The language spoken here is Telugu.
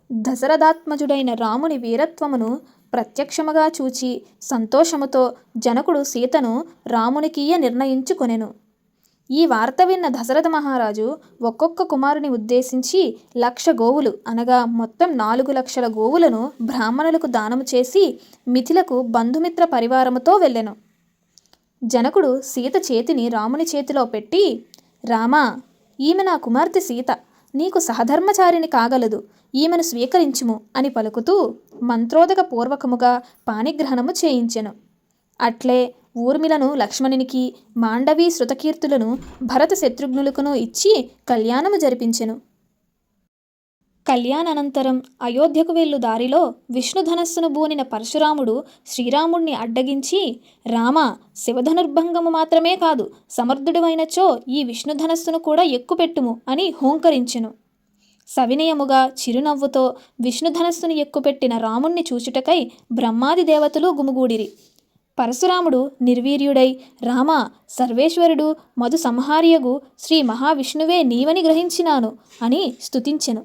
దశరథాత్మజుడైన రాముని వీరత్వమును ప్రత్యక్షముగా చూచి సంతోషముతో జనకుడు సీతను రామునికియ్య నిర్ణయించుకొనెను. ఈ వార్త విన్న దశరథ మహారాజు ఒక్కొక్క కుమారుని ఉద్దేశించి 1,00,000 గోవులు అనగా మొత్తం 4,00,000 గోవులను బ్రాహ్మణులకు దానము చేసి మిథిలకు బంధుమిత్ర పరివారముతో వెళ్ళెను. జనకుడు సీత చేతిని రాముని చేతిలో పెట్టి, రామా, ఈమె నా కుమార్తె సీత, నీకు సహధర్మచారిణి కాగలదు, ఈమెను స్వీకరించుము అని పలుకుతూ మంత్రోదక పూర్వకముగా పాణిగ్రహణము చేయించెను. అట్లే ఊర్మిలను లక్ష్మణునికి, మాండవి శృతకీర్తులను భరత శత్రుఘ్నులకును ఇచ్చి కళ్యాణము జరిపించెను. కళ్యాణానంతరం అయోధ్యకు వెళ్ళు దారిలో విష్ణుధనస్సును బూనిన పరశురాముడు శ్రీరాముణ్ణి అడ్డగించి, రామా, శివధనుర్భంగము మాత్రమే కాదు, సమర్థుడివైనచో ఈ విష్ణుధనస్సును కూడా ఎక్కుపెట్టుము అని హూంకరించెను. సవినయముగా చిరునవ్వుతో విష్ణుధనస్సును ఎక్కుపెట్టిన రాముణ్ణి చూచుటకై బ్రహ్మాది దేవతలు గుమిగూడిరి. పరశురాముడు నిర్వీర్యుడై, రామా, సర్వేశ్వరుడు మధు సంహార్యగు శ్రీ మహావిష్ణువే నీవని గ్రహించినాను అని స్తుతించెను.